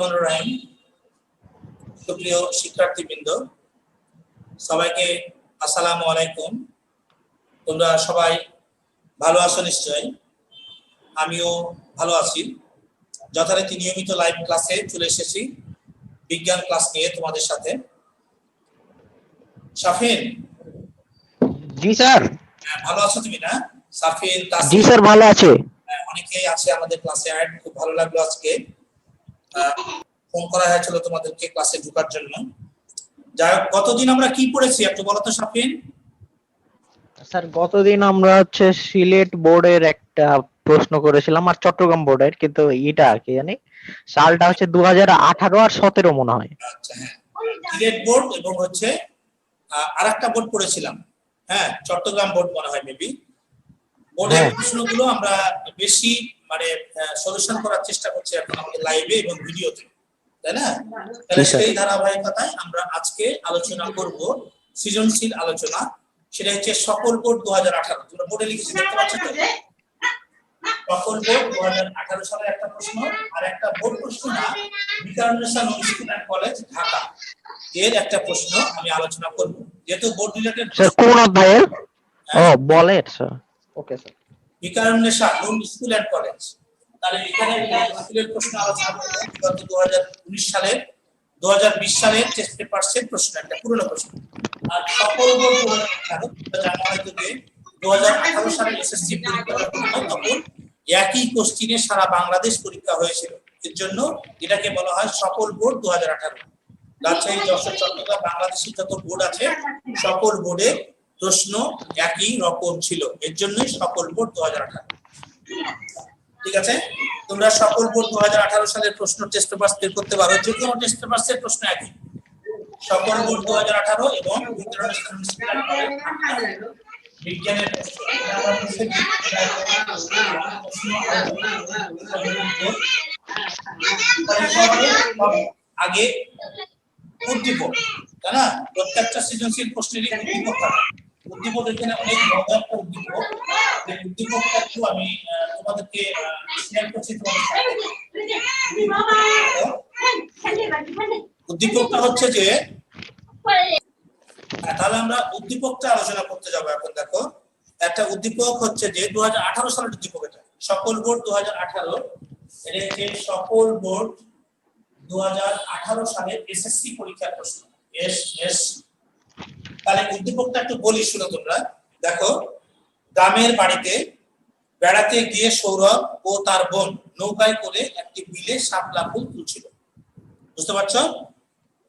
রহমানির রহিম। সুপ্রিয় শিক্ষার্থীবৃন্দ, সবাইকে আসসালামু আলাইকুম। তোমরা সবাই ভালো আছো নিশ্চয়ই? আমিও ভালো আছি। যথারীতি নিয়মিত লাইভ ক্লাসে চলে এসেছি বিজ্ঞান ক্লাস নিয়ে তোমাদের সাথে। সাফিন? জি স্যার। ভালো আছো তুমি না? সাফিন, তাসিম? জি স্যার, ভালো আছে। অনেকেই আছে আমাদের ক্লাসে অ্যাড। খুব ভালো লাগলো আজকে ফোন করা হয়েছিল তোমাদেরকে ক্লাসে ঢোকার জন্য। যাই হোক, গতদিন আমরা কি পড়েছি একটু বলো তো সাফিন। স্যার গতদিন আমরা সিলেট বোর্ডের একটা প্রশ্ন করেছিলাম আর চট্টগ্রাম বোর্ডের, কিন্তু এটা কি জানি সালটা 2018 আর 17 মনে হয়। আচ্ছা, হ্যাঁ, সিলেট বোর্ড এবং আরেকটা বোর্ড পড়েছিলাম, হ্যাঁ চট্টগ্রাম বোর্ড মনে হয় মেবি। বোর্ডের প্রশ্নগুলো আমরা বেশি সলিউশন করার চেষ্টা করছি এখন আমাদের লাইভে এবং ভিডিওতে, তাই না? তাহলে সেই ধারাবাহিকতায় আমরা আজকে আলোচনা করব সৃজনশীল আলোচনা। সেটা হচ্ছে সকল বোর্ড 2018। তোমরা বোর্ডে লিখেছি দেখতে পাচ্ছ তো? সকল বোর্ড 2018 সালের একটা প্রশ্ন, আর একটা বোর্ড প্রশ্ন না, Viqarunnisa school and college Dhaka এর একটা প্রশ্ন আমি আলোচনা করব, যেহেতু বোর্ড রিলেটেড। স্যার কোন অধ্যায়ের? ও বলেন sir. Okay sir. Viqarunnisa school and college. তাহলে এখানে স্কুলের প্রশ্ন আলোচনা করব। বিগত 2019 সালে 2020 সালের টেস্ট পেপারসের প্রশ্ন, একটা পুরনো প্রশ্ন। আর সকল বোর্ড 2018 জানা হয়তো যে 2018 সালের এসএসসি পরীক্ষা তখন একই কোশ্চিনে সারা বাংলাদেশ পরীক্ষা হয়েছিল। এর জন্য এটাকে বলা হয় সকল বোর্ড 2018। রাজশাহী, যশোর, চট্টগ্রাম, বাংলাদেশের যত বোর্ড আছে সকল বোর্ডের প্রশ্ন একই রকম ছিল, এর জন্যই সকল বোর্ড 2018। ঠিক আছে, তোমরা সকল বোর্ড 2018 সালের প্রশ্ন টেস্ট পেপার বের করতে পারো। যে কোনো টেস্ট পেপারের প্রশ্ন একই, সকল বোর্ড 2018 এবং বিজ্ঞানের প্রশ্ন। আগে উদ্দীপক, তাই না? প্রত্যেকটা সৃজনশীল প্রশ্নেরই উদ্দীপক থাকে। উদ্দীপক এখানে অনেক মজার উদ্দীপক। এই উদ্দীপকটা একটু আমি তোমাদেরকে শেয়ার করছি। উদ্দীপকটা হচ্ছে যে, তাহলে আমরা উদ্দীপকটা আলোচনা করতে যাবো এখন। দেখো, একটা উদ্দীপক হচ্ছে যে 2018 সালের উদ্দীপক। এটা সকল বোর্ড 2018, এটা হচ্ছে সকল বোর্ড 2018 সালের এসএসসি পরীক্ষার প্রশ্ন। তাহলে উদ্দীপকটা একটু বলি, শুনো তোমরা। দেখো, গ্রামের বাড়িতে বেড়াতে গিয়ে সৌরভ ও তার বোন নৌকায় করে একটি বিলে শাপলা ফুল তুলছিল। বুঝতে পারছো?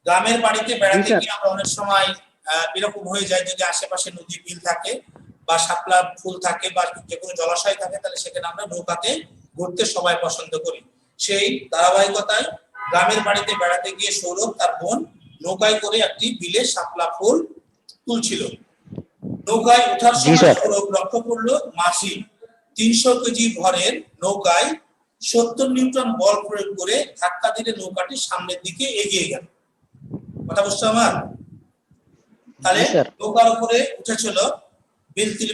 গ্রামের বাড়িতে বেড়াতে গিয়ে আমরা অনেক সময় এরকম হয়ে যায়, যদি আশেপাশে নদী, বিল থাকে বা শাপলা ফুল থাকে বা যে কোনো জলাশয় থাকে, তাহলে সেখানে আমরা নৌকাতে ঘুরতে সবাই পছন্দ করি। সেই ধারাবাহিকতায় গ্রামের বাড়িতে বেড়াতে গিয়ে সৌরভ তার বোন নৌকায় করে একটি বিলে শাপলা ফুল তুলছিল। নৌকায় ওঠার সময় সৌরভ লক্ষ্য করলো মাঝি 300 কেজি ভরের নৌকায় 70 নিউটন বল প্রয়োগ করে ধাক্কা দিলে নৌকাটি সামনের দিকে এগিয়ে গেল। কথা বুঝছো আমার? তাহলে নৌকার উপরে উঠেছিল,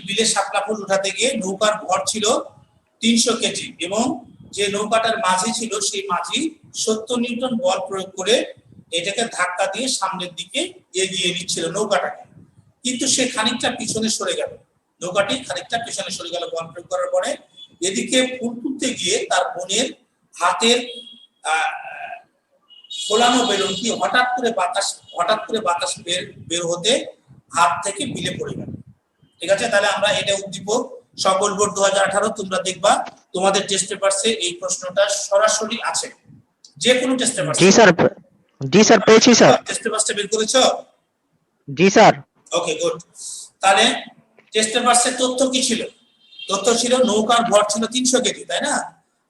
বিলে শাপলা ফুল উঠাতে গিয়ে নৌকার ভর ছিল 300 কেজি এবং যে নৌকাটার মাঝি ছিল সেই মাঝি 70 নিউটন বল প্রয়োগ করে এটাকে ধাক্কা দিয়ে সামনের দিকে এগিয়ে নিচ্ছিল নৌকাটাকে। কিন্তু সে খানিকটা পিছনে সরে গেল, নৌকাটি খানিকটা পিছনে সরে গেল বল প্রয়োগ করার পরে। এদিকে ফুল তুলতে গিয়ে তার বোনের হাতের ফোলানো বেলুনটি হঠাৎ করে বাতাস বের হতে হাত থেকে বিলে পড়ে গেল। ঠিক আছে, তাহলে আমরা এটা উদ্দীপক সকল বোর্ড 2018। তোমরা দেখবা তোমাদের টেস্ট পেপারসে এই প্রশ্নটা সরাসরি আছে, যে কোনো টেস্ট পেপার। জি স্যার, পেয়েছি স্যার। টেস্ট পেপারটা বের করেছো? জি স্যার। ওকে, গুড। তাহলে টেস্ট পেপারসের তথ্য কি ছিল? তথ্য ছিল নৌকার ভর ছিল 300 কেজি, তাই না?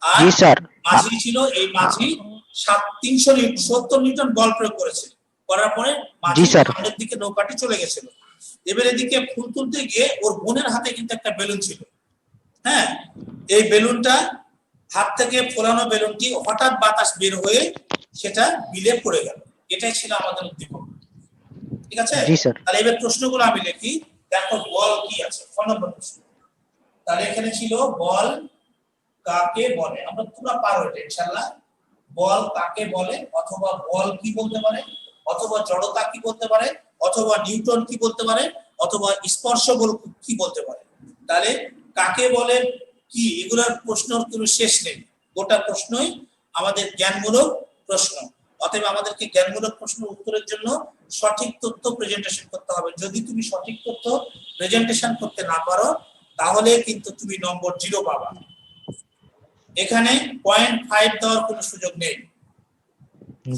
আর জি স্যার। মাঝি ছিল, এই মাঝি 370 নিউটন বল প্রয়োগ করেছে। করার পরে মাঝি সামনের দিকে নৌকাটি চলে গেছিল। এবার এদিকে ফুল তুলতে গিয়ে ওর বোনের হাতে কিন্তু একটা বেলুন ছিল। হ্যাঁ, এই বেলুনটা হাত থেকে ফোলানো বেলুনটি হঠাৎ বাতাস বের হয়ে সেটা বিলে পড়ে গেল। এটাই ছিল আমাদের উদ্দীপক। ঠিক আছে, তাহলে এবার প্রশ্নগুলো আমি লিখি। দেখো, বল কি আছে? 1 নম্বর প্রশ্ন। তাহলে এখানে ছিল বল কাকে বলে? আমরা পুরো পারবো এটা ইনশাআল্লাহ। বল কাকে বলে, অথবা বল কি বলতে পারে, অথবা জড়তা কি বলতে পারে, অথবা নিউটন কি বলতে পারে, অথবা স্পর্শ বল কি বলতে পারে। তাহলে কাকে বলে কি, এগুলোর প্রশ্নের কোনো শেষ নেই। গোটা প্রশ্নই আমাদের জ্ঞানমূলক প্রশ্ন। অতএব আমাদেরকে জ্ঞানমূলক প্রশ্নের উত্তরের জন্য সঠিক তথ্য প্রেজেন্টেশন করতে হবে। যদি তুমি সঠিক তথ্য প্রেজেন্টেশন করতে না পারো তাহলে কিন্তু তুমি নম্বর 0 পাবা। এখানে 0.5 দেওয়ার কোনো সুযোগ নেই।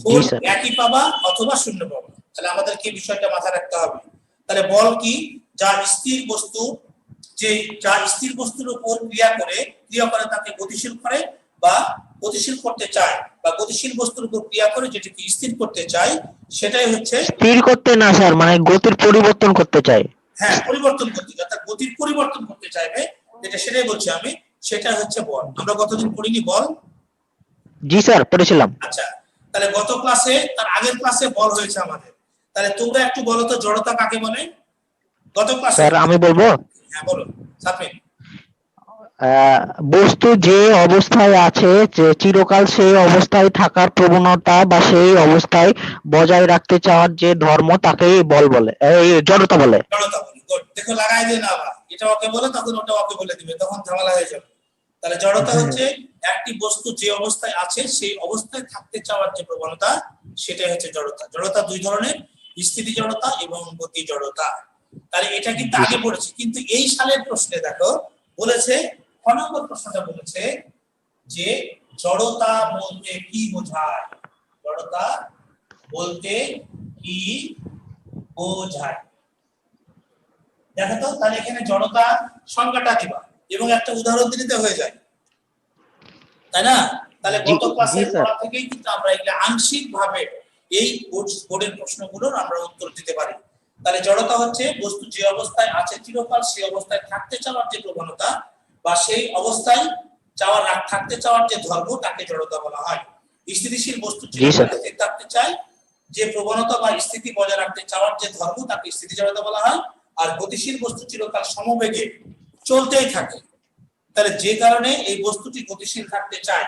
জি স্যার। একই পাবা অথবা 0 পাবা। তাহলে আমাদেরকে এই বিষয়টা মাথায় রাখতে হবে। তাহলে বল কি, যা স্থির বস্তু, যা স্থির বস্তুর উপর ক্রিয়া করে তাকে গতিশীল করে বা গতিশীল করতে চায়, বা গতিশীল বস্তুর উপর ক্রিয়া করে যেটাকে স্থির করতে চায়, সেটাই হচ্ছে স্থির করতে না স্যার, মানে গতির পরিবর্তন করতে চাই। হ্যাঁ, পরিবর্তন করতে চায়, অর্থাৎ গতির পরিবর্তন করতে চাইবে, যেটা সেটাই বলছি আমি, সেটা হচ্ছে বল। আমরা কতদিন পড়িনি বল? জি স্যার, পড়েছিলাম। আচ্ছা, তাহলে গত ক্লাসে, তার আগের ক্লাসে বল হয়েছে আমাদের। তাহলে তোমরা একটু বলো তো জড়তা কাকে বলে? গত ক্লাসে স্যার আমি বলবো। হ্যাঁ বলো সাফিন। বস্তু যে অবস্থায় আছে, যে চিরকাল সেই অবস্থায় থাকার প্রবণতা বা সেই অবস্থায় বজায় রাখতে চাওয়ার যে ধর্ম, তাকেই বল বলে, এই জড়তা বলে। জড়তা বলি। গুড, দেখো লাগাই দিয়ে না, আবার এটা ওকে বলে তখন ওটা ওকে বলে দিবে, তখন ঝামেলা হয়ে যাবে। তাহলে জড়তা হচ্ছে একটি বস্তু যে অবস্থায় আছে সেই অবস্থায় থাকতে চাওয়ার যে প্রবণতা, সেটাই হচ্ছে জড়তা। জড়তা দুই ধরনের, স্থিতি জড়তা এবং গতি জড়তা। তাহলে এটা কিন্তু আগে পড়েছি, কিন্তু এই সালের প্রশ্নে দেখো বলেছে, ক নম্বর প্রশ্নটা বলেছে যে জড়তা বলতে কি বোঝায়, জড়তা বলতে কি বোঝায়। দেখো তো, তাহলে এখানে জড়তা সংজ্ঞাটা দিবা এবং একটা উদাহরণ দিতে হয়ে যায়, তাই না? তাহলে গত ক্লাসের পড়া থেকেই কিন্তু আমরা এগুলা আংশিক ভাবে এই বোর্ডের প্রশ্নগুলোর আমরা উত্তর দিতে পারি। তাহলে জড়তা হচ্ছে বস্তু যে অবস্থায় আছে চিরকাল সেই অবস্থায় থাকতে চাওয়ার যে প্রবণতা, বা সেই অবস্থায় থাকতে চাওয়ার যে ধর্ম, তাকে জড়তা বলা হয়। স্থিতিশীল বস্তু চিরকাল স্থির থাকতে চায় যে প্রবণতা বা স্থিতি বজায় রাখতে চাওয়ার যে ধর্ম, তাকে স্থিতি জড়তা বলা হয়। আর গতিশীল বস্তু চিরকাল সমবেগে চলতেই থাকে, তাহলে যে কারণে এই বস্তুটি গতিশীল থাকতে চায়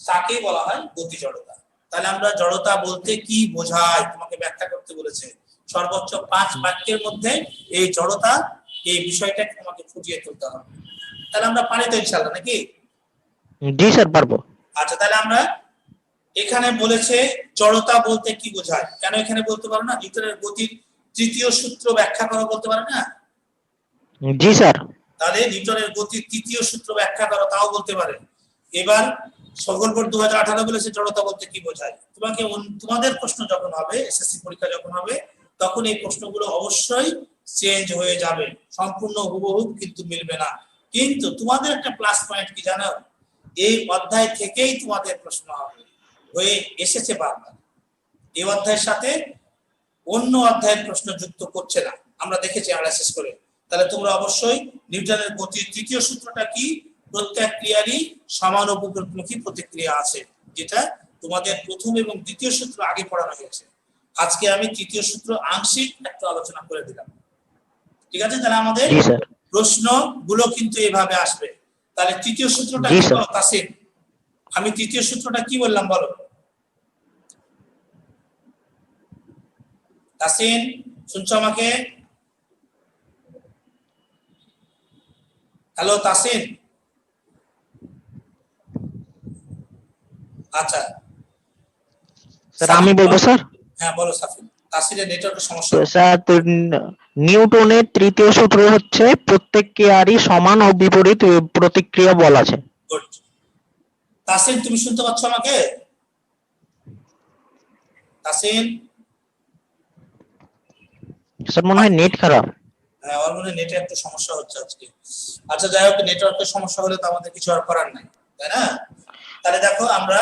তাকে বলা হয় গতি জড়তা। তাহলে আমরা জড়তা বলতে কি বোঝায় তোমাকে ব্যাখ্যা করতে বলেছে। সর্বোচ্চ 5 বাক্যের মধ্যে এই জড়তা, এই বিষয়টাকে তোমাকে ফুটিয়ে তুলতে হবে। তাহলে আমরা পারি তো ইনশাআল্লাহ, নাকি? জি স্যার, পারবো। আচ্ছা, তাহলে আমরা এখানে বলেছে জড়তা বলতে কি বোঝায়, কেন এখানে বলতে পারো না নিউটনের গতির তৃতীয় সূত্র ব্যাখ্যা করো, বলতে পারো না? জি স্যার। তাহলে নিউটনের গতির তৃতীয় সূত্র ব্যাখ্যা করো, তাও বলতে পারে। এবার সকল বোর্ড 2018 বলেছে জড়তা বলতে কি বোঝায়। তোমাদের প্রশ্ন যখন হবে, এসএসসি পরীক্ষা যখন হবে, তখন এই প্রশ্নগুলো অবশ্যই চেঞ্জ হয়ে যাবে, সম্পূর্ণ হুবহু কিন্তু মিলবে না। কিন্তু তোমাদের একটা প্লাস পয়েন্ট কি জানো, এই অধ্যায় থেকেই তোমাদের প্রশ্ন হবে, হয়ে এসেছে বারবার। এই অধ্যায়ের সাথে অন্য অধ্যায়ের প্রশ্ন যুক্ত করছে না, আমরা দেখেছি অ্যানালাইসিস করে। তাহলে তোমরা অবশ্যই নিউটনের গতির তৃতীয় সূত্রটা কি, প্রত্যেক ক্রিয়ারই সমানুপাতিক প্রতিক্রিয়া আছে, যেটা তোমাদের প্রথম এবং দ্বিতীয় সূত্র আগে পড়ানো হয়েছে। আজকে আমি তৃতীয় সূত্র আংশিক একটু আলোচনা করে দিলাম, ঠিক আছে? তাহলে আমাদের প্রশ্ন গুলো কিন্তু এভাবে আসবে। তাহলে তৃতীয় সূত্রটা কি বলো তাসিন? আমি তৃতীয় সূত্রটা কি বললাম বলো তাসিন, শুনছো আমাকে? হ্যালো তাসিন। আচ্ছা স্যার আমি বলবো স্যার। হ্যাঁ বলো সাফিন। তাসিনের নেটওয়ার্কের সমস্যা। স্যার নিউটনের তৃতীয় সূত্র হচ্ছে প্রত্যেক ক্রিয়ারই সমান ও বিপরীত প্রতিক্রিয়া বল আছে। গুড। তাসিন তুমি শুনতে পাচ্ছ আমাকে? তাসিন? স্যার মনে হয় নেট খারাপ। হ্যাঁ, আমার মনে হয় নেটে একটু সমস্যা হচ্ছে আজকে। আচ্ছা যাই হোক, নেটওয়ার্কের সমস্যা হলে তো আমাদের কিছু আর করার নাই, তাই না? তাহলে দেখো আমরা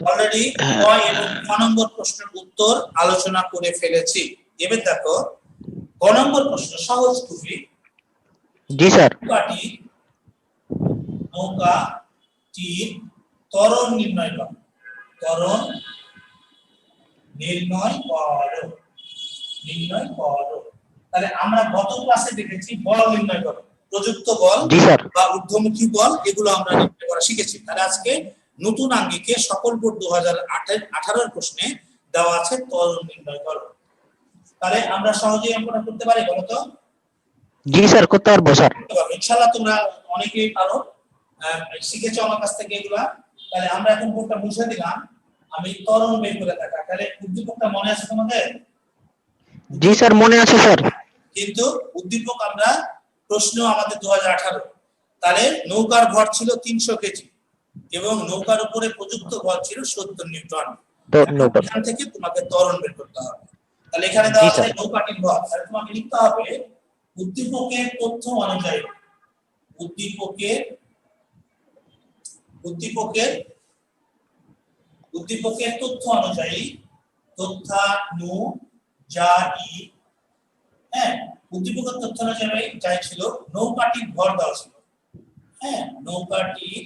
অলরেডি ক এবং খ নম্বর প্রশ্নের উত্তর আলোচনা করে ফেলেছি। এবার দেখো ক নম্বর প্রশ্ন, সহজ খুবই। জি স্যার। নৌকাটির ত্বরণ নির্ণয় করো, ত্বরণ নির্ণয় করো, নির্ণয় করো। তাহলে আমরা গত ক্লাসে দেখেছি বল নির্ণয় করো, প্রযুক্ত বল বা ঊর্ধ্বমুখী বল, এগুলো আমরা নির্ণয় করা শিখেছি। তাহলে আজকে নতুন আঙ্গিকে সকল বোর্ড 2018 প্রশ্নে দেওয়া আছে ত্বরণ নির্ণয় করো। তাহলে আমরা সহজেই অঙ্কটা করতে পারি, বলো তো? জি স্যার, করতে পারবো স্যার। ইনশাআল্লাহ তোমরা অনেকেই পারো, শিখেছো আমার কাছ থেকে এগুলা। তাহলে আমরা এখন বোর্ডটা মুছে দিলাম, আমি ত্বরণ বের করে দেখা। তাহলে উদ্দীপকটা মনে আছে তোমাদের? জি স্যার, মনে আছে স্যার। কিন্তু উদ্দীপক আমরা প্রশ্ন আমাদের 2018। তাহলে নৌকার ভর ছিল 300 কেজি এবং নৌকার উপরে প্রযুক্ত ভর ছিল 70 নিউটন। এখান থেকে তোমাকে ত্বরণ বের করতে হবে। তাহলে এখানে দেওয়া আছে নৌকাটির ভর, তাহলে তোমাকে লিখতে হবে উদ্দীপকের তথ্য অনুযায়ী, উদ্দীপকের তথ্য অনুযায়ী তথ্যানুযায়ী, হ্যাঁ, উদ্দীপকের তথ্য অনুযায়ী যাই ছিল নৌকাটির ভর দেওয়া ছিল। হ্যাঁ, নৌকাটির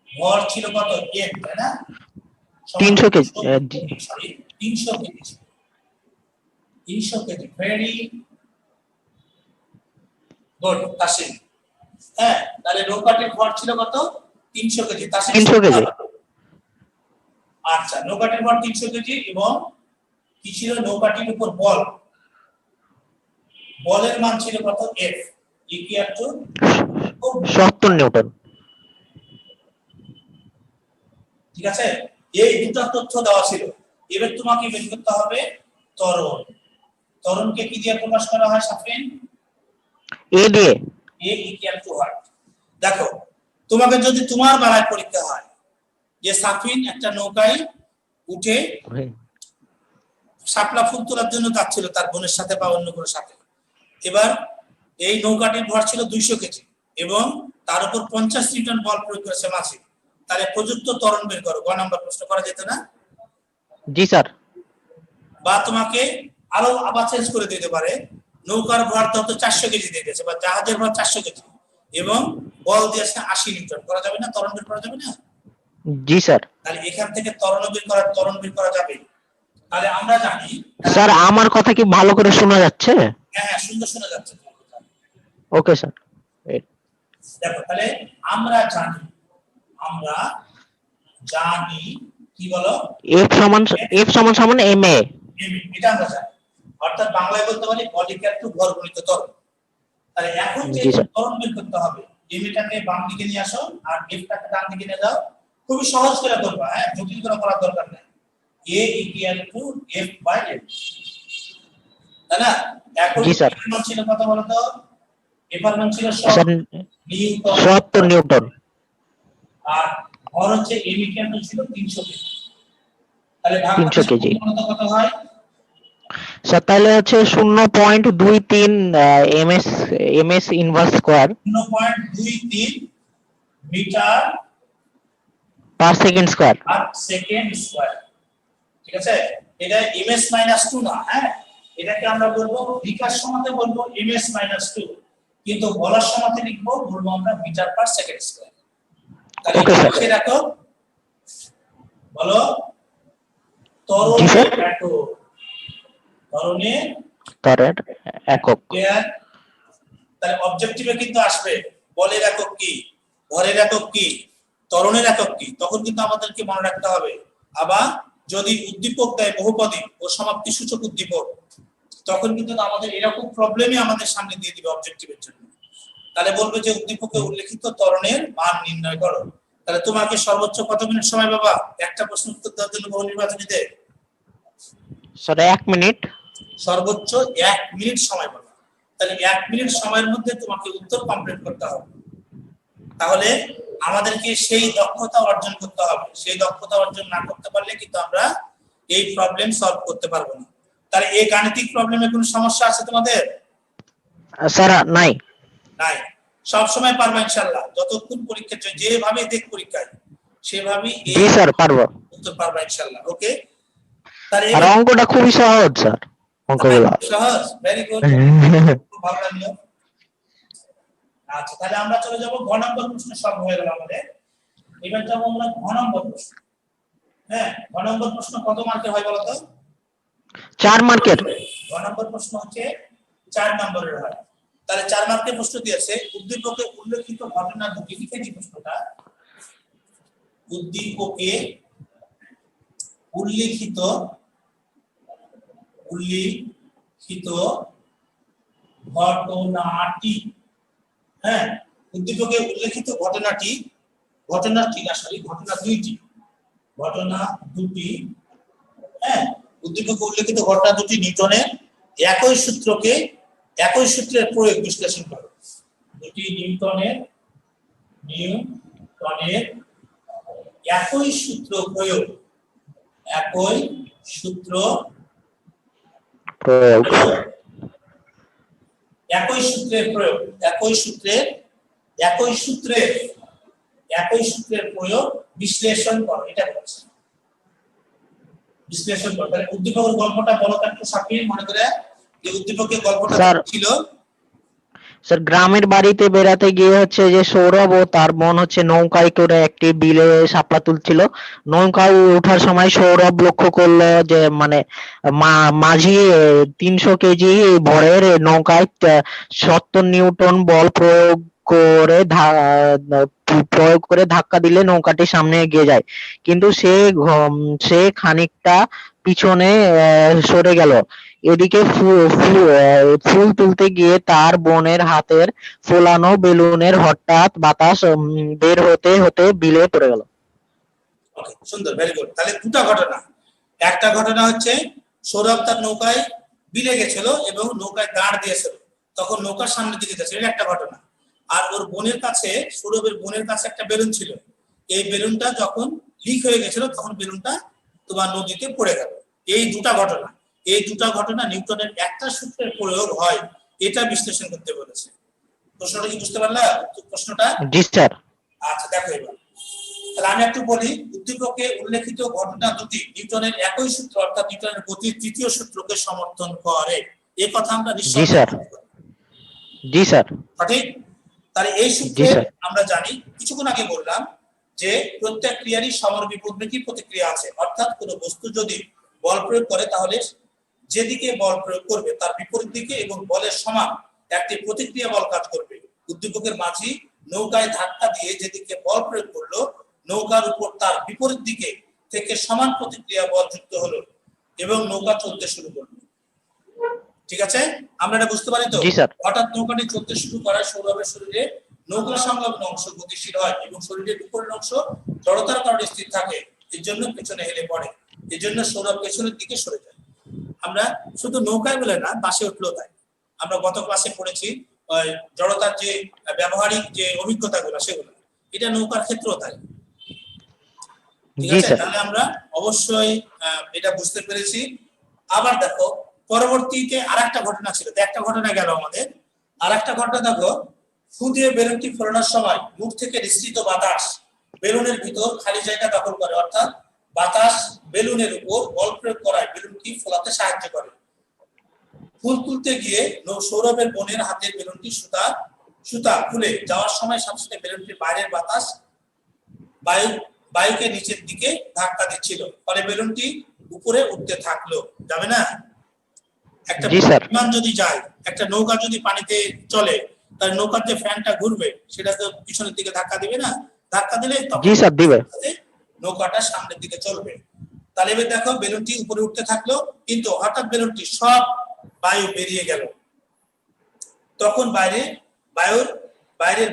ভর ছিল কত? m, তাই না? 300 KG. Sorry, 300 KG. 300 KG, very good Tasim. হ্যাঁ, তাহলে নৌকাটির ভর ছিল কত? 300 কেজি। তাসিম 300 কেজি। আচ্ছা, নৌকাটির ভর 300 কেজি এবং কি ছিল? নৌকাটির উপর বল, বলের মান ছিল কত? F equal two 70 Newton. ঠিক আছে, এই দুটো তথ্য দেওয়া ছিল। এবার তোমাকে বের করতে হবে ত্বরণ। ত্বরণকে কি দিয়ে প্রকাশ করা হয় সাফিন? এ দিয়ে। A equal two what? দেখো, তোমাকে যদি তোমার বেলায় পরীক্ষা হয় যে সাফিন একটা নৌকায় উঠে শাপলা ফুল তোলার জন্য যাচ্ছিল তার বোনের সাথে বা অন্য কোনো সাথে। এবার এই নৌকাটির ভর ছিল 200 কেজি এবং তার উপর 50 নিউটন বল প্রয়োগ করেছে মাঝি। তাহলে প্রযুক্ত ত্বরণ বের করো। গ নাম্বার প্রশ্ন করা যেত না? জি স্যার। বা তোমাকে আরো আবার চেঞ্জ করে দিতে পারে, নৌকার ভর তত 400 কেজি দিয়ে দিয়েছে বা জাহাজের ভর 400 কেজি এবং বল দিয়েছে 80 নিউটন। করা যাবে না? ত্বরণ বের করা যাবে না? জি স্যার। তাহলে এখান থেকে ত্বরণ বের করা যাবে। তাহলে আমরা জানি স্যার, আমার কথা কি ভালো করে শোনা যাচ্ছে? হ্যাঁ হ্যাঁ, সুন্দর শোনা যাচ্ছে। Okay sir. দেখো, তাহলে আমরা জানি কি বলো? F সমান ma। এটা আমরা জানি, অর্থাৎ বাংলায় বলতে পারি বলিকার টু ভর গুণিত ত্বরণ। তাহলে এখন যে ত্বরণ বের করতে হবে, এটাকে বাম দিকে নিয়ে আসো আর এফটাকে ডান দিকে নিয়ে যাও। খুবই সহজ করে করবা, হ্যাঁ, জটিল করে করার দরকার নেই। a equal to f by m, তাই না? এখন এর মান ছিল কত বলো তো? এর মান ছিল 70 নিউটন আর ভর হচ্ছে m ইকুয়াল টু ছিল 300 কেজি। তাহলে ভাগ 300 কেজি কত হয় স্যার? তাহলে হচ্ছে 0.23 ms inverse square. 0.23 metre per second square. ঠিক আছে, এটা ms - 2 না, হ্যাঁ, এটাকে আমরা বলবো বিকাশ সমাতে বলবো ms - 2, কিন্তু বলার সমাতে বলবো আমরা মিটার পার সেকেন্ড স্কয়ার। তাহলে কিসের একক বলো? ত্বরণের একক। ত্বরণের একক। তাহলে অবজেক্টিভে কিন্তু আসবে বলের একক কি, ভরের একক কি, ত্বরণের একক কি, তখন কিন্তু আমাদেরকে মনে রাখতে হবে। আবার যদি উদ্দীপক দেয় বহুপদী ও সমাপ্তি সূচক উদ্দীপক, তখন কিন্তু আমাদের এরকম প্রবলেমই আমাদের সামনে দিয়ে দিবে অবজেক্টিভের জন্য। তাহলে বলবে যে উদ্দীপকে উল্লেখিত ত্বরণের মান নির্ণয় করো। তাহলে তোমাকে সর্বোচ্চ কত মিনিট সময় বাবা একটা প্রশ্ন উত্তর দেওয়ার জন্য বহু নির্বাচনীতে? Sir 1 minute. সর্বোচ্চ 1 মিনিট সময় পাবে। তাহলে 1 মিনিট সময়ের মধ্যে তোমাকে উত্তর কমপ্লিট করতে হবে। তাহলে আমাদেরকে সেই দক্ষতা অর্জন করতে হবে। সেই দক্ষতা অর্জন না করতে পারলে কিন্তু আমরা এই প্রবলেম সলভ করতে পারবো না। তাহলে এই গাণিতিক প্রবলেমে কোনো সমস্যা আছে তোমাদের? স্যার নাই। নাই, সব সময় পারবে ইনশাআল্লাহ। যতক্ষণ পরীক্ষা যেভাবে দেখ পরীক্ষায় সেভাবেই জি স্যার পারবো। উত্তর পারবে ইনশাআল্লাহ। ওকে, তাহলে আর অঙ্কটা খুবই সহজ স্যার। অঙ্কগুলো সহজ, ভেরি গুড, খুব ভালো লাগলো। আচ্ছা, তাহলে আমরা চলে যাব ঘ নম্বর প্রশ্ন। সব হয়ে গেল আমাদের। এবার যাব আমরা ঘ নম্বর প্রশ্ন। হ্যাঁ, ঘ নম্বর প্রশ্ন কত মার্কের হয় বলো তো? 4 মার্কের। ঘ নম্বর প্রশ্ন হচ্ছে 4 নম্বরের হয়। তাহলে 4 মার্কের প্রশ্ন দিয়েছে উদ্দীপকে উল্লেখিত ঘটনা দুটি লিখে দিই প্রশ্নটা। উদ্দীপকে উল্লিখিত ঘটনাটি, হ্যাঁ, উদ্দীপকে উল্লেখিত ঘটনা দুটি, হ্যাঁ, উদ্দীপকে উল্লেখিত ঘটনা দুটি নিউটনের একই সূত্রের প্রয়োগ বিশ্লেষণ করো। দুটি নিউটনের একই সূত্র প্রয়োগ, একই সূত্রের প্রয়োগ বিশ্লেষণ করো। এটা বলছে বিশ্লেষণ করো। তাহলে উদ্দীপকের গল্পটা বলো একটু সাকিব, মনে করে যে উদ্দীপকের গল্পটা ছিল। স্যার, গ্রামের বাড়িতে বেড়াতে গিয়ে হচ্ছে যে সৌরভ ও তার বোন হচ্ছে নৌকায় করে একটি বিলে শাপলা তুলছিল। নৌকায় ওঠার সময় সৌরভ লক্ষ্য করলো যে মানে মাঝি 300 কেজি ভরের নৌকায় 70 নিউটন বল প্রয়োগ করে ধাক্কা দিলে নৌকাটি সামনে এগিয়ে যায়, কিন্তু সে খানিকটা পিছনে সরে গেল। এদিকে ফুল তুলতে গিয়ে তার বোনের হাতের ফোলানো বেলুনের হঠাৎ বাতাস বের হতে হতে বিলে পড়ে গেল। ওকে, সুন্দর, ভেরি গুড। তাহলে দুটো ঘটনা, একটা ঘটনা হচ্ছে সৌরভ তার নৌকায় বিলে গেছিল এবং নৌকায় দাঁড় দিয়েছিল, তখন নৌকার সামনের দিকে যাচ্ছিল, এটা একটা ঘটনা। আর ওর বোনের কাছে, সৌরভের বোনের কাছে একটা বেলুন ছিল, এই বেলুনটা যখন লিক হয়ে গেছিল তখন বেলুনটা তোমার নদীতে পড়ে গেল। এই দুটা ঘটনা নিউটনের একটা সূত্রের প্রয়োগ হয়, এটা বিশ্লেষণ করতে বলেছে। প্রশ্নটা কি বুঝতে পারলা প্রশ্নটা? জি স্যার। আচ্ছা, দেখো এবার তাহলে আমি একটু বলি। উদ্দীপকে উল্লেখিত ঘটনা দুটি নিউটনের একই সূত্র অর্থাৎ নিউটনের গতির তৃতীয় সূত্রকে সমর্থন করে, এই কথা আমরা নিশ্চয়ই জি স্যার সঠিক। তাহলে এই সূত্রে আমরা জানি, কিছুক্ষণ আগে বললাম যে প্রত্যেক ক্রিয়ারই সমবিপরীতমুখী প্রতিক্রিয়া আছে, অর্থাৎ কোনো বস্তু যদি বল প্রয়োগ করে তাহলে যেদিকে বল প্রয়োগ করবে তার বিপরীত দিকে এবং বলের সমান একটি প্রতিক্রিয়া বল কাজ করবে। উদ্দীপকের মাঝি নৌকায় ধাক্কা দিয়ে যেদিকে বল প্রয়োগ করলো, নৌকার উপর তার বিপরীত দিকে থেকে সমান প্রতিক্রিয়া বল যুক্ত হলো এবং নৌকা চলতে শুরু করলো। ঠিক আছে, আমরা এটা বুঝতে পারি তো? হঠাৎ নৌকাটি চলতে শুরু করায় সৌরভের শরীরে নৌকা সংলগ্ন অংশ গতিশীল হয় এবং শরীরের উপরের অংশ জড়তার কারণে স্থির থাকে, এর জন্য পেছনে হেলে পড়ে, এর জন্য সৌরভ পেছনের দিকে সরে যায়। আমরা শুধু নৌকায় বলে না, বাসে উঠলেও তাই। আমরা গত ক্লাসে পড়েছি জড়তার যে ব্যবহারিক যে অভিজ্ঞতাগুলো, সেগুলো এটা নৌকার ক্ষেত্রেও তাই। ঠিক আছে, তাহলে আমরা অবশ্যই এটা বুঝতে পেরেছি। আবার দেখো পরবর্তীতে আরেকটা ঘটনা ছিল, একটা ঘটনা গেল আমাদের। আরেকটা ঘটনা দেখো, ফু দিয়ে বেলুনটি ফোলানোর সময় মুখ থেকে নিঃসৃত বাতাস বেলুনের ভিতর খালি জায়গা দখল করে, অর্থাৎ বাতাস বেলুনের উপর বল প্রয়োগ করায় বেলুনটি ফোলাতে সাহায্য করে। ফুল তুলতে গিয়ে সৌরভের বোনের হাতের বেলুনটি সুতা খুলে যাওয়ার সময় সাথে সাথে বেলুনটির বাইরের বাতাস বায়ুকে নিচের দিকে ধাক্কা দিচ্ছিল, ফলে বেলুনটি উপরে উঠতে থাকলো। যাবে না? একটা বিমান যদি যায়, একটা নৌকা যদি পানিতে চলে, তার নৌকার যে ফ্যানটা ঘুরবে সেটা তো পিছনের দিকে ধাক্কা দিবে না? ধাক্কা দিলে নৌকাটা সামনের দিকে চলবে। তাহলে এবার দেখো বেলুনটি উপরে উঠতে থাকলো, কিন্তু হঠাৎ বেলুনটি সব বায়ু বেরিয়ে গেল। তখন বাইরের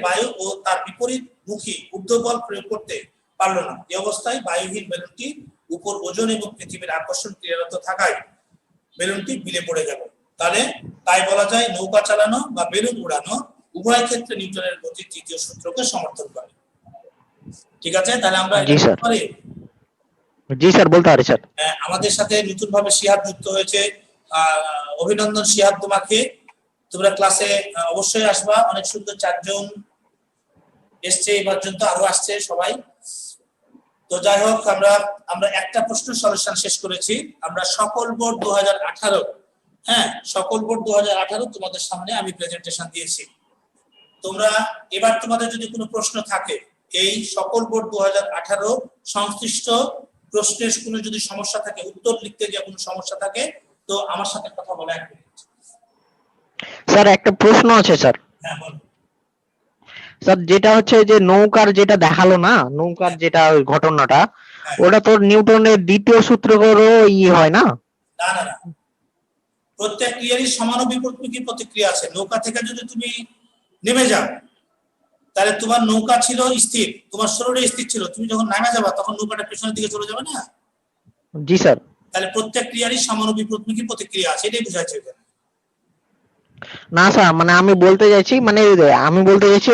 বায়ু ও তার বিপরীত মুখী ঊর্ধ্ব বল প্রয়োগ করতে পারলো না। এই অবস্থায় বায়ুহীন বেলুনটি উপর ওজন এবং পৃথিবীর আকর্ষণ ক্রিয়ারত থাকায় বেলুনটি বিলে পড়ে গেল। তাই বলা যায় নৌকা চালানো বা বেলুন উড়ানো উভয় ক্ষেত্রে নিউটনের গতির তৃতীয় সূত্রকে সমর্থন করে। ঠিক আছে, তাহলে আমরা জি স্যার বলতে পারি স্যার। আমাদের সাথে নতুন ভাবে শিহাব যুক্ত হয়েছে, অভিনন্দন শিহাব তোমাকে। তোমরা ক্লাসে অবশ্যই আসবা, অনেক সুন্দর 4 জন এসছে এই পর্যন্ত, আরো আসছে সবাই। তো যাই হোক, আমরা একটা প্রশ্ন সলিউশন শেষ করেছি। আমরা সকল বোর্ড 2018, হ্যাঁ সকল বোর্ড 2018 তোমাদের সামনে আমি প্রেজেন্টেশন দিয়েছি। তোমরা এবার তোমাদের যদি কোনো প্রশ্ন থাকে, এই সকল বোর্ড 2018 সংশ্লিষ্ট প্রশ্নের কোনো যদি সমস্যা থাকে, উত্তর লিখতে গিয়ে কোনো সমস্যা থাকে, তো আমার সাথে কথা বলা। 1 মিনিট স্যার, একটা প্রশ্ন আছে স্যার। হ্যাঁ বল। স্যার যেটা হচ্ছে যে নৌকার যেটা দেখালো না, নৌকার যেটা ওই ঘটনাটা, হ্যাঁ, ওটা তো নিউটনের দ্বিতীয় সূত্রেরও হয় না? না না না, প্রত্যেক ক্রিয়ারই সমানুপাতিক প্রতিক্রিয়া আছে। নৌকা থেকে যদি তুমি নেমে যাও, তাহলে তোমার নৌকা ছিল স্থির, তোমার শরীরে স্থির ছিল, তুমি যখন নামে যাবা তখন নৌকাটা পেছনের দিকে চলে যাবে না? জি স্যার। তাহলে প্রত্যেক ক্রিয়ারই সমানুপাতিক প্রতিক্রিয়া আছে, এটাই বোঝাচ্ছে এখানে। না স্যার, মানে আমি বলতে চাইছি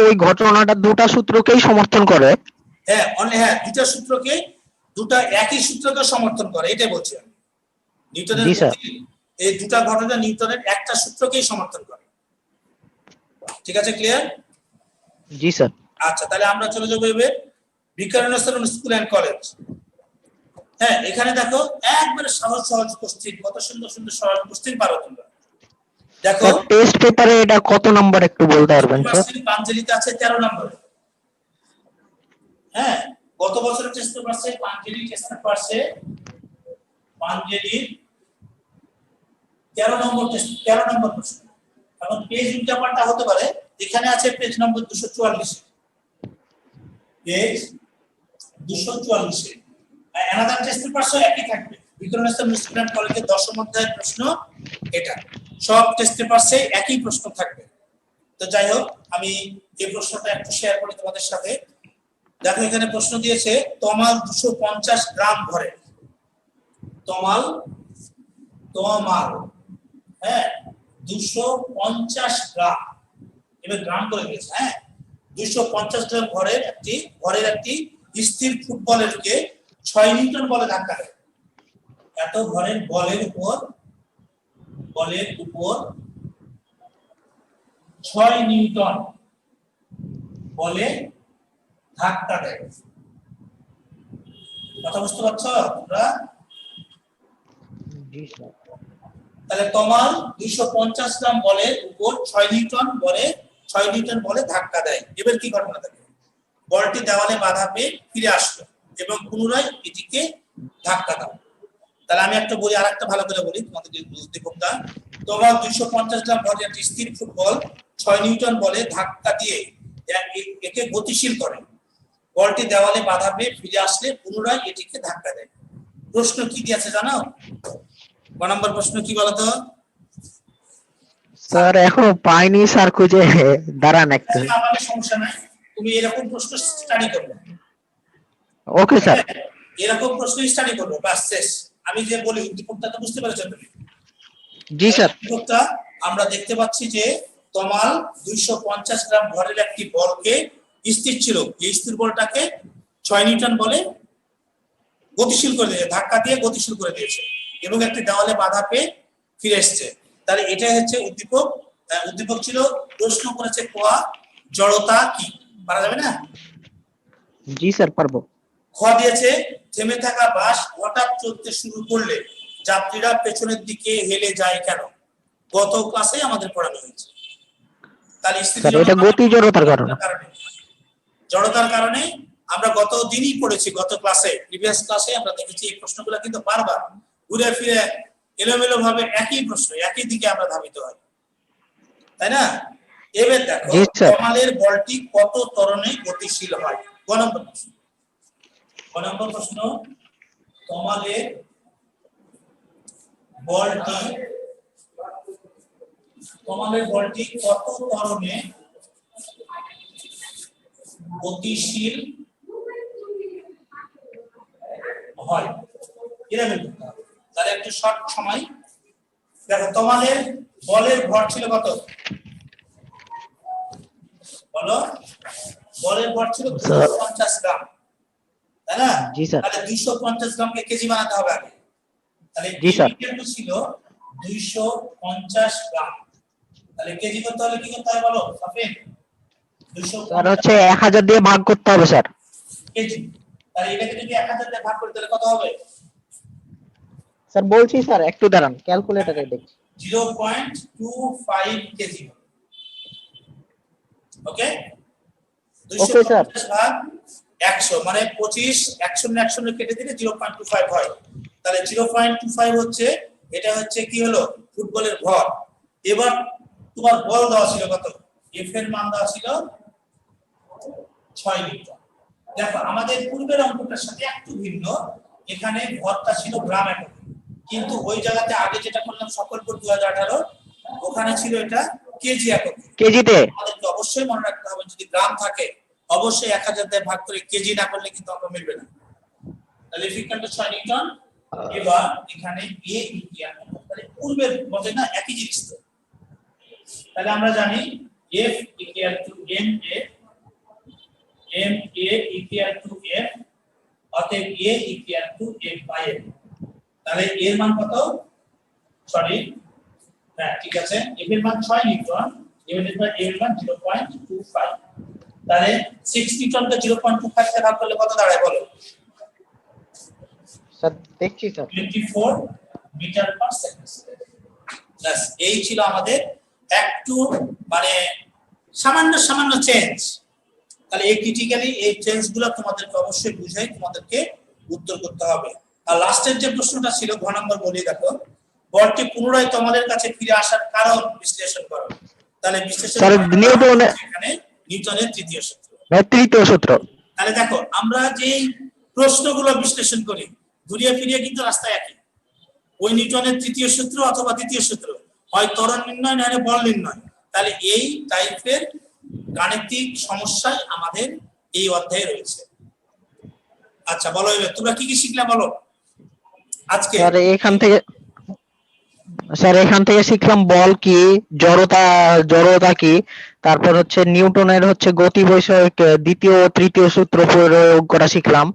ওই ঘটনাটা দুটা সূত্রকেই সমর্থন করে। হ্যাঁ, দুটা সূত্রকে, দুটা একই সূত্রকে সমর্থন করে, এটাই বলছি আমি। নিউটনের জি স্যার। গতি, এই দুটা ঘটনা নিউটনের একটা সূত্রকেই সমর্থন করে। ঠিক আছে, ক্লিয়ার? জি স্যার। আচ্ছা, তাহলে আমরা চলে যাবো এবার ভিকারুননিসা স্কুল অ্যান্ড কলেজ। হ্যাঁ, এখানে দেখো একবারে সহজ সহজ কোশ্চেন, কত সুন্দর সুন্দর সহজ কোশ্চেন পারো তোমরা। দেখো স্যার টেস্ট পেপারে এটা কত নাম্বার একটু বলতে পারবেন স্যার? পাঞ্জেরিতে আছে 13 নম্বরে। হ্যাঁ, গত বছরের টেস্ট পেপারে পাঞ্জেরি টেস্ট পেপারে পাঞ্জেরির 13 নম্বর টেস্ট, 13 নম্বর প্রশ্ন। এখন পেজ উল্টাপাল্টা হতে পারে, এখানে আছে পেজ নম্বর 244, পেজ 244 এ অ্যানাদার টেস্ট পেপারসও একই থাকবে। ভিকারুননিসা স্কুল অ্যান্ড কলেজের 10ম অধ্যায়ের প্রশ্ন এটা, সব টেস্ট পেপারসে একই প্রশ্ন থাকবে। তো যাই হোক, আমি এই প্রশ্নটা একটু শেয়ার করি তোমাদের সাথে। দেখো এখানে প্রশ্ন দিয়েছে তমাল 250 গ্রাম ভরে, তমাল হ্যাঁ 250 গ্রাম, এবার গ্রাম করে দিয়েছে। হ্যাঁ, 250 গ্রাম ভরের একটি স্থির ফুটবলকে 6 নিউটন বলে ধাক্কা দেয়। এত ভরের বলের উপর 6 নিউটন বলে ধাক্কা দেয়। কথা বুঝতে পারছো তোমরা? জি স্যার। তাহলে তোমার 250 গ্রাম বলের উপর 6 নিউটন বলে ধাক্কা দেয়। এবার কি ঘটনা থাকে? বলটি দেওয়ালে বাধা পেয়ে ফিরে আসলো এবং পুনরায় এটিকে ধাক্কা দাও। তাহলে আমি একটা বলি, আরেকটা ভালো করে বলি তোমাদেরকে বুঝতে কোনটা। তোমার 250 গ্রাম ভরের একটি স্থির ফুটবল 6 নিউটন বলে ধাক্কা দিয়ে একে গতিশীল করে। বলটি দেওয়ালে বাধা পেয়ে ফিরে আসলে পুনরায় এটিকে ধাক্কা দেয়। প্রশ্ন কি দিয়েছে জানো? 1 নম্বর প্রশ্ন কি বলতো? স্যার এখনো পাইনি স্যার, খুঁজে দাঁড়ান একটু। আমাদের সমস্যা নাই, তুমি এরকম প্রশ্ন স্টাডি করবে। Okay sir. এরকম প্রশ্ন স্টাডি করবে, বাস শেষ। আমি যে বলি উদ্দীপকটা তো বুঝতে পেরেছো তুমি? জি স্যার। উদ্দীপকটা আমরা দেখতে পাচ্ছি যে তমাল 250 গ্রাম ভরের একটি বলকে স্থির ছিল, এই স্থির বলটাকে 6 নিউটন বলে গতিশীল করে দিয়েছে, ধাক্কা দিয়ে গতিশীল করে দিয়েছে এবং একটি দেওয়ালে বাধা পেয়ে ফিরে এসেছে। তাহলে এটাই হচ্ছে উদ্দীপক। উদ্দীপক ছিল, প্রশ্ন করেছে কোয়া জড়তা কি, পারা যাবে না? জি স্যার পারবো। খ দিয়েছে থেমে থাকা বাস হঠাৎ চলতে শুরু করলে যাত্রীরা পেছনের দিকে হেলে যায় কেন? গত ক্লাসে আমাদের পড়ানো হয়েছে। তাহলে স্যার এটা গতি জড়তার কারণে। জড়তার কারণে আমরা গত দিনই পড়েছি, গত ক্লাসে, প্রিভিয়াস ক্লাসে আমরা দেখেছি এই প্রশ্নগুলো কিন্তু বারবার ঘুরে ফিরে এলোমেলো ভাবে একই প্রশ্ন, একই দিকে আমরা ধাবিত হয়, তাই না? এবার দেখো তমালের বলটি কত ত্বরণে গতিশীল হয়। ক নম্বর প্রশ্ন, তমালের বলটি কত ত্বরণে গতিশীল হয়, তাহলে একটু শর্ট সময়। দেখো তমালের বলের ভর ছিল কত, বলো? বলের ভর ছিল 250 গ্রাম, তাই না? তাহলে 250 গ্রামকে কেজি বানাতে হবে আগে। তাহলে ছিল 250 গ্রাম, তাহলে কেজি করতে হলে কি করতে হবে বলো? সাফিন, 1000 দিয়ে ভাগ করতে হবে স্যার। কেজি। তাহলে এটাকে যদি 1000 দিয়ে ভাগ করি তাহলে কত হবে? স্যার বলছি স্যার, একটু দাঁড়ান, ক্যালকুলেটরে দেখি। 0.25 কেজি। ওকে, ওকে স্যার। 250 ভাগ 100 মানে 25, 100 কেটে দিলে 0.25 হয়। তাহলে 0.25 হচ্ছে, এটা হচ্ছে কি হলো, ফুটবলের ভর। এবার তোমার বল দেওয়া ছিল কত, এফ এর মান দেওয়া ছিল 6 নিউটন। দেখো আমাদের পূর্বের অঙ্কটার সাথে একটু ভিন্ন, এখানে ভরটা ছিল গ্রাম এককে, কিন্তু ওই জায়গাতে আগে যেটা করলাম সকলপুর 2018 ওখানে ছিল এটা কেজি এককে। কেজিতে। আমাদেরকে অবশ্যই মনে রাখতে হবে যদি গ্রাম থাকে অবশ্যই 1000 দিয়ে ভাগ করে কেজি না করলে কিন্তু অঙ্ক মিলবে না। তাহলে ইকুয়াল টু 6 নিউটন। এবার এখানে a ইকুয়াল তাহলে পূর্বের মতে না একই জিনিস তো, তাহলে আমরা জানি F equal to ma equal to F, অতএব a equal to F by m। তাহলে এর মান কত? সরি হ্যাঁ ঠিক আছে, F এর মান 6 নিউটন, ডিভাইডেড বাই m এর মান 0.25। তাহলে 6 নিউটনকে 0.25 তে ভাগ করলে কত দাঁড়ায় বলো? স্যার দেখছি স্যার 24 মিটার পার সেকেন্ড। ব্যাস এই ছিল আমাদের একটু মানে সামান্য চেঞ্জ। তাহলে এই ক্রিটিক্যালি এই চেঞ্জগুলো তোমাদেরকে অবশ্যই বুঝাই তোমাদেরকে উত্তর করতে হবে। আর লাস্টের যে প্রশ্নটা ছিল ঘ নম্বর বলি, দেখো বলটি পুনরায় তোমাদের কাছে ফিরে আসার কারণ বিশ্লেষণ করো। তাহলে বিশ্লেষণ স্যার নিউটনের এখানে নিউটনের তৃতীয় সূত্র। তৃতীয় সূত্র। তাহলে দেখো আমরা যে প্রশ্নগুলো বিশ্লেষণ করি ঘুরিয়ে ফিরিয়ে কিন্তু রাস্তা একই, ওই নিউটনের তৃতীয় সূত্র অথবা দ্বিতীয় সূত্র, হয় ত্বরণ নির্ণয় না বল নির্ণয়। তাহলে এই টাইপের গাণিতিক সমস্যাই আমাদের এই অধ্যায়ে রয়েছে। আচ্ছা বলো এবার তোমরা কি কি শিখলে বলো আজকে? স্যার এখান থেকে শিখলাম বল কি, জড়তা কি, তারপর হচ্ছে নিউটনের হচ্ছে গতি বিষয়ক দ্বিতীয় ও তৃতীয় সূত্র প্রয়োগ করা শিখলাম,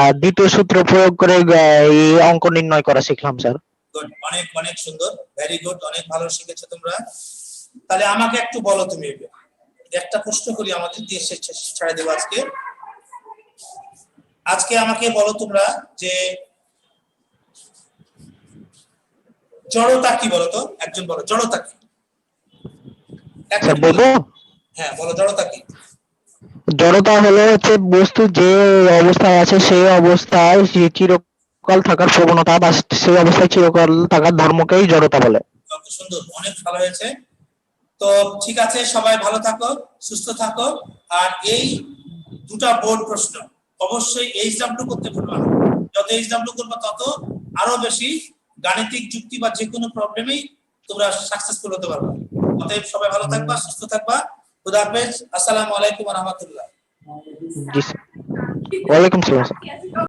আর দ্বিতীয় সূত্র প্রয়োগ করে এই অঙ্ক নির্ণয় করা শিখলাম স্যার। গুড, অনেক অনেক সুন্দর, ভেরি গুড, অনেক ভালো শিখেছো তোমরা। তাহলে আমাকে একটু বলো তুমি একটা প্রশ্ন করি আমাদের দিয়ে ছেড়ে দেবো আজকে আমাকে বলো তোমরা যে জড়তা কি বলো তো, একজন বলো জড়তা কি? স্যার বলবো? হ্যাঁ বলো জড়তা কি? জড়তা হলো হচ্ছে বস্তু যে অবস্থায় আছে সেই অবস্থায় চিরকাল থাকার প্রবণতা বা সেই অবস্থায় চিরকাল থাকার ধর্মকেই জড়তা বলে। কত সুন্দর, অনেক ভালো হয়েছে। তো ঠিক আছে, সবাই ভালো থাকো, সুস্থ থাকো। আর এই দুটা বোর্ড প্রশ্ন অবশ্যই এইচডব্লিউ করতে ভুলবা না। যত এইচডব্লিউ করবে তত আরো বেশি গাণিতিক যুক্তি বা যে কোনো প্রবলেমেই তোমরা সাকসেসফুল হতে পারবে। অতএব সবাই ভালো থাকবা, সুস্থ থাকবা। খুদা হাফেজ, আসসালামু আলাইকুম ওয়া রাহমাতুল্লাহ। জি স্যার, ওয়ালাইকুম আসসালাম।